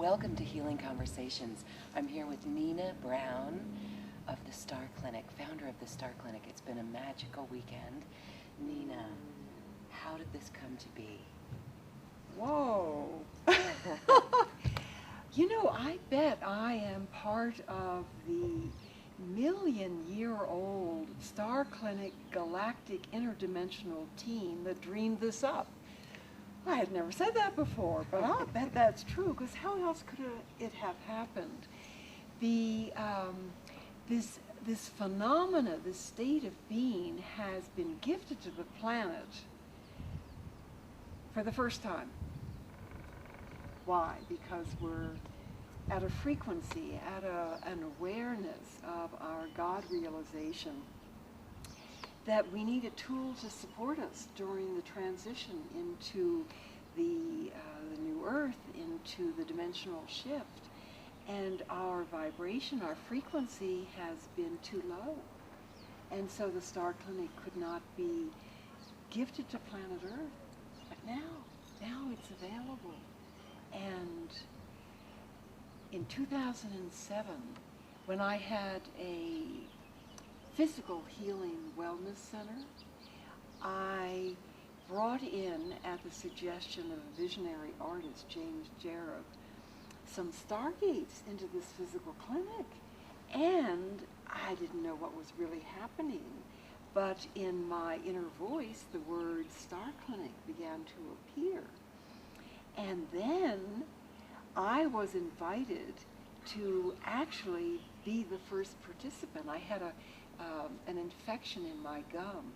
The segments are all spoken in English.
Welcome to Healing Conversations. I'm here with Nina Brown of the Star Clinic, founder of the Star Clinic. It's been a magical weekend. Nina, how did this come to be? Whoa. You know, I bet I am part of the million-year-old Star Clinic galactic interdimensional team that dreamed this up. I had never said that before, but I'll bet that's true, because how else could it have happened? This phenomena, this state of being, has been gifted to the planet for the first time. Why? Because we're at a frequency, at an awareness of our God realization that we need a tool to support us during the transition into the new earth, into the dimensional shift. And our vibration, our frequency has been too low. And so the Star Clinic could not be gifted to planet Earth. But now it's available. And in 2007, when I had a physical healing wellness center, I brought in, at the suggestion of a visionary artist, James Jarrett, some stargates into this physical clinic. And I didn't know what was really happening, but in my inner voice, the word Star Clinic began to appear. And then I was invited to actually be the first participant. I had an infection in my gum,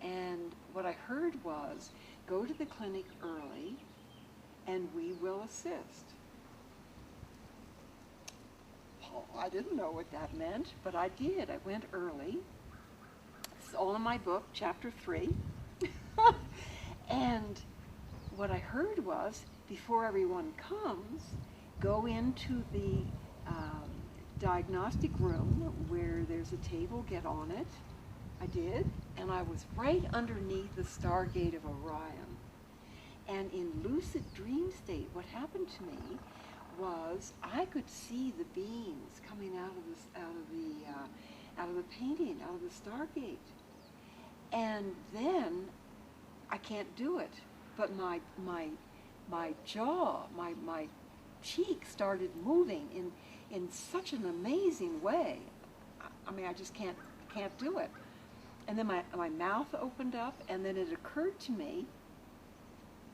and what I heard was, go to the clinic early and we will assist. Well, I didn't know what that meant, but I did. I went early. It's all in my book, chapter 3. And what I heard was, before everyone comes, go into the diagnostic room where there's a table, get on it. I did, and I was right underneath the Stargate of Orion. And in lucid dream state, what happened to me was I could see the beams coming out of the painting, out of the Stargate. And then I can't do it, but my jaw, my cheek started moving in such an amazing way. I mean, I just can't do it. And then my mouth opened up, and then it occurred to me,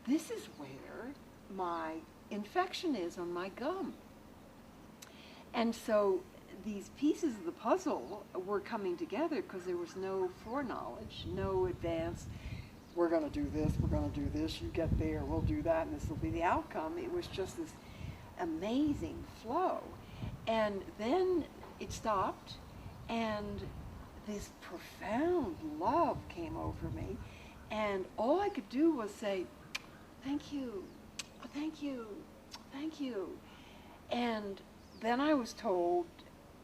this is where my infection is on my gum. And so these pieces of the puzzle were coming together because there was no foreknowledge, no advance. We're going to do this, we're going to do this, you get there, we'll do that, and this will be the outcome. It was just this amazing flow. And then it stopped, and this profound love came over me, and all I could do was say, thank you, thank you, thank you. And then I was told,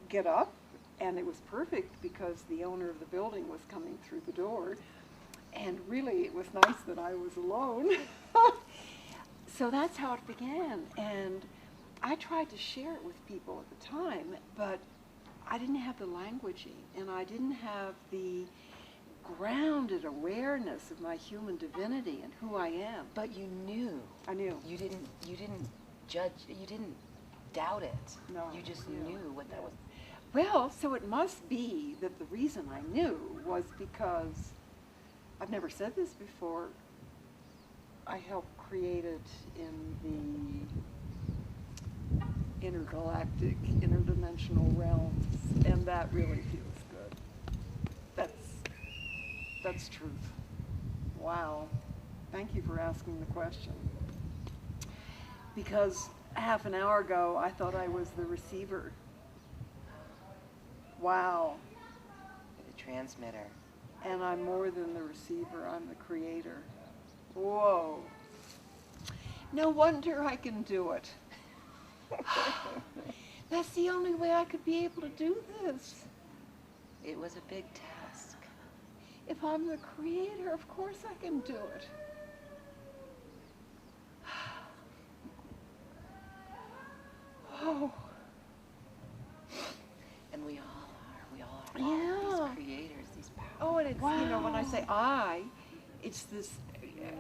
get up, and it was perfect because the owner of the building was coming through the door. And really, it was nice that I was alone. So that's how it began. And I tried to share it with people at the time, but I didn't have the languaging, and I didn't have the grounded awareness of my human divinity and who I am. But you knew. I knew. You didn't judge, you didn't doubt it. No. You just knew what that was. Well, so it must be that the reason I knew was because I've never said this before. I helped create it in the intergalactic, interdimensional realms, and that really feels good. That's truth. Wow. Thank you for asking the question. Because half an hour ago, I thought I was the receiver. Wow. The transmitter. And I'm more than the receiver, I'm the creator. Whoa. No wonder I can do it. That's the only way I could be able to do this. It was a big task. If I'm the creator, of course I can do it. know, and it's, you know, when I say I, it's this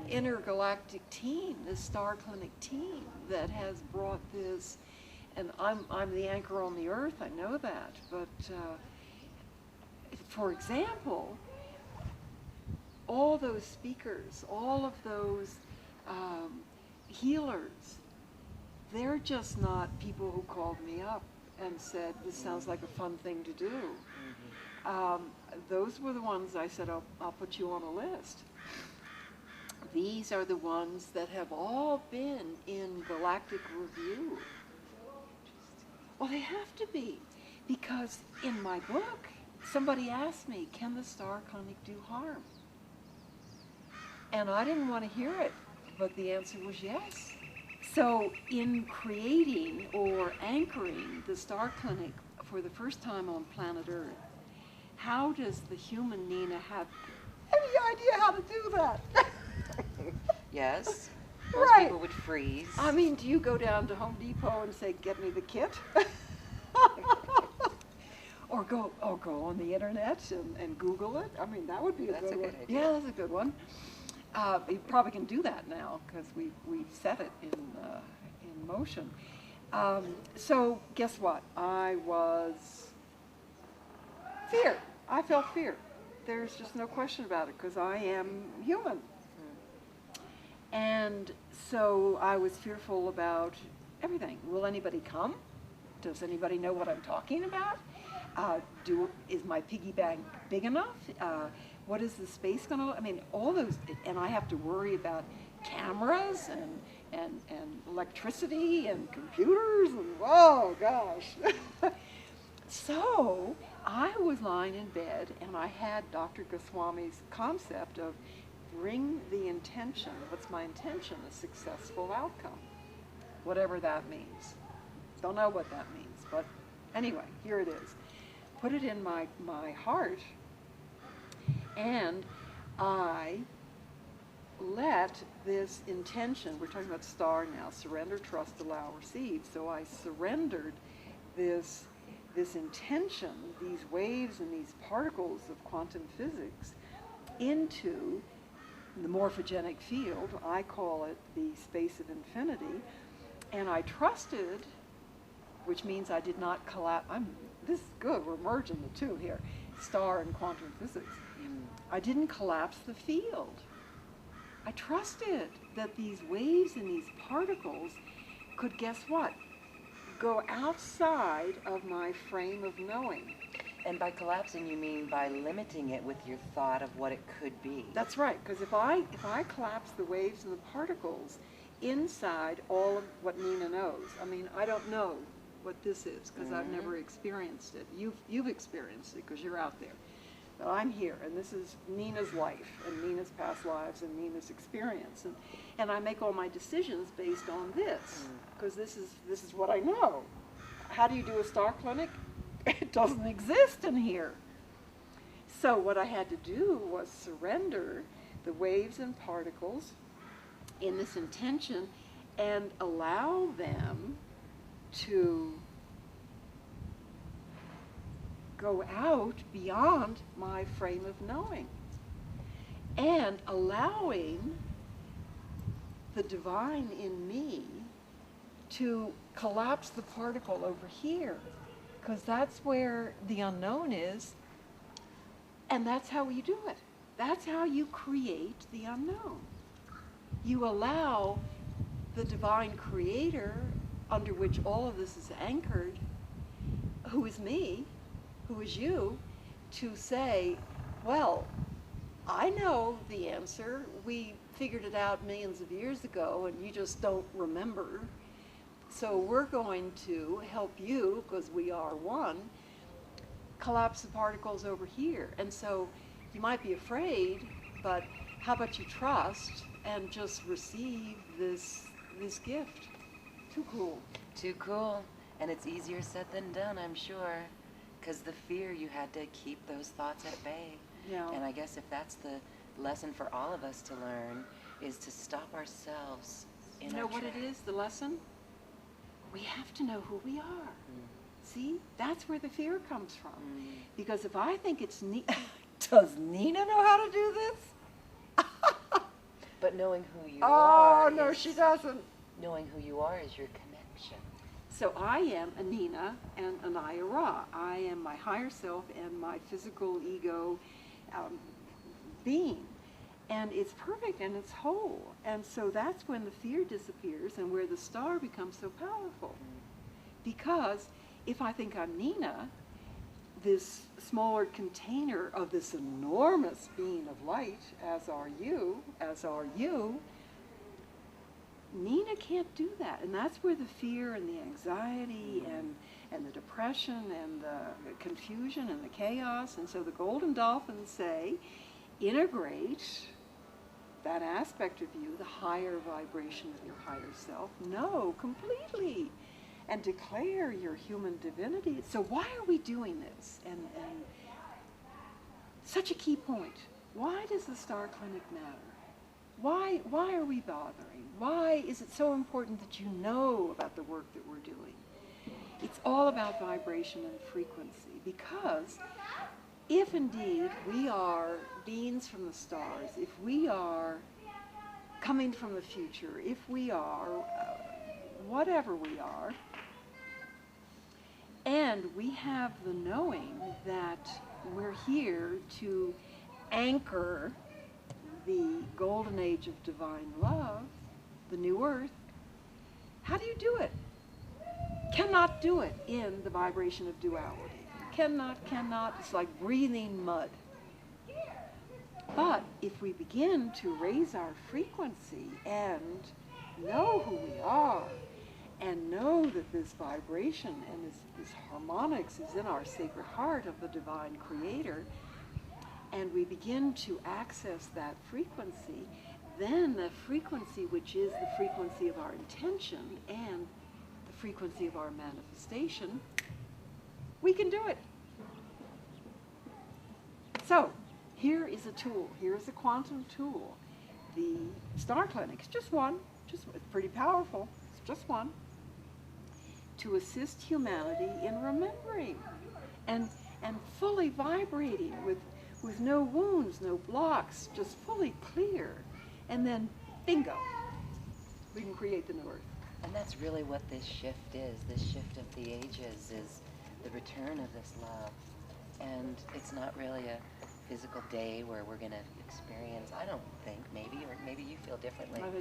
intergalactic team, this Star Clinic team that has brought this, and I'm the anchor on the earth, I know that, but for example, all those speakers, all of those healers, they're just not people who called me up and said, this sounds like a fun thing to do. Those were the ones I said, I'll put you on a list. These are the ones that have all been in Galactic Review. Well, they have to be, because in my book, somebody asked me, can the Star Clinic do harm? And I didn't want to hear it, but the answer was yes. So in creating or anchoring the Star Clinic for the first time on planet Earth, how does the human Nina have any idea how to do that? Yes. Most Right. people would freeze. I mean, do you go down to Home Depot and say, get me the kit? Or go on the internet and Google it? I mean, that would be a good one. idea. Yeah, that's a good one. You probably can do that now because we've set it in motion. So guess what? I was fear. I felt fear. There's just no question about it because I am human. And so I was fearful about everything. Will anybody come? Does anybody know what I'm talking about? Is my piggy bank big enough? What is the space going to, I mean, all those, and I have to worry about cameras and electricity and computers and, oh gosh. So I was lying in bed and I had Dr. Goswami's concept of bring the intention. What's my intention? A successful outcome, whatever that means. Don't know what that means, but anyway, here it is. Put it in my heart, and I let this intention, we're talking about star now, surrender, trust, allow, receive. So I surrendered this intention, these waves and these particles of quantum physics into the morphogenic field. I call it the space of infinity. And I trusted, which means I did not collapse. This is good, we're merging the two here, star and quantum physics. I didn't collapse the field. I trusted that these waves and these particles could, guess what, go outside of my frame of knowing. And by collapsing, you mean by limiting it with your thought of what it could be. That's right, because if I collapse the waves and the particles inside all of what Nina knows, I mean, I don't know what this is because I've never experienced it. You've experienced it because you're out there. But I'm here, and this is Nina's life, and Nina's past lives, and Nina's experience. And I make all my decisions based on this, because this is what I know. How do you do a star clinic? It doesn't exist in here. So what I had to do was surrender the waves and particles in this intention and allow them to go out beyond my frame of knowing, and allowing the divine in me to collapse the particle over here, because that's where the unknown is, and that's how you do it. That's how you create the unknown. You allow the divine creator, under which all of this is anchored, who is me, who is you, to say, well, I know the answer. We figured it out millions of years ago and you just don't remember. So we're going to help you, because we are one, collapse the particles over here. And so you might be afraid, but how about you trust and just receive this gift? Too cool. Too cool. And it's easier said than done, I'm sure. Because the fear, you had to keep those thoughts at bay. Yeah. And I guess if that's the lesson for all of us to learn, is to stop ourselves in You know our what it tracks. is, the lesson? We have to know who we are. See, that's where the fear comes from. Because if I think it's neat, Does Nina know how to do this? But knowing who you Oh, are. no, is, she doesn't. Knowing who you are is your connection. So I am a Nina and an Ra. I am my higher self and my physical ego being. And it's perfect and it's whole. And so that's when the fear disappears and where the star becomes so powerful. Because if I think I'm Nina, this smaller container of this enormous being of light, as are you, Nina can't do that. And that's where the fear and the anxiety and the depression and the confusion and the chaos. And so the golden dolphins say, integrate that aspect of you, the higher vibration of your higher self. No, completely. And declare your human divinity. So why are we doing this? And such a key point. Why does the Star Clinic matter? Why are we bothering? Why is it so important that you know about the work that we're doing? It's all about vibration and frequency, because if indeed we are beings from the stars, if we are coming from the future, if we are whatever we are, and we have the knowing that we're here to anchor the golden age of divine love, the new earth, how do you do it? Cannot do it in the vibration of duality. Cannot, it's like breathing mud. But if we begin to raise our frequency and know who we are, and know that this vibration and this harmonics is in our sacred heart of the divine creator, and we begin to access that frequency, then the frequency, which is the frequency of our intention and the frequency of our manifestation, we can do it. So, here is a tool. Here is a quantum tool. The Star Clinic is just one. It's pretty powerful. It's just one. To assist humanity in remembering and fully vibrating with no wounds, no blocks, just fully clear. And then, bingo, we can create the new earth. And that's really what this shift is. This shift of the ages is the return of this love. And it's not really a physical day where we're going to experience, I don't think, maybe, or maybe you feel differently. But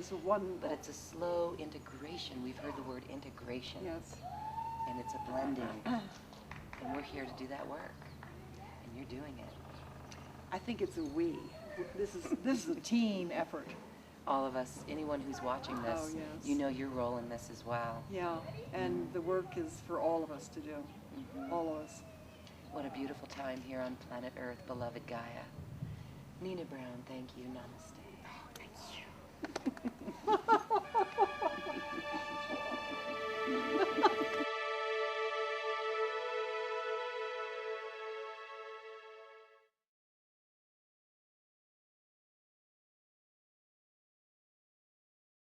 it's a slow integration. We've heard the word integration. Yes. And it's a blending. And we're here to do that work. And you're doing it. I think it's a we. This is a team effort. All of us, anyone who's watching this, Oh, yes. you know your role in this as well. Yeah, and the work is for all of us to do. All of us. What a beautiful time here on planet Earth, beloved Gaia. Nina Brown, thank you. Namaste. Oh, thank you.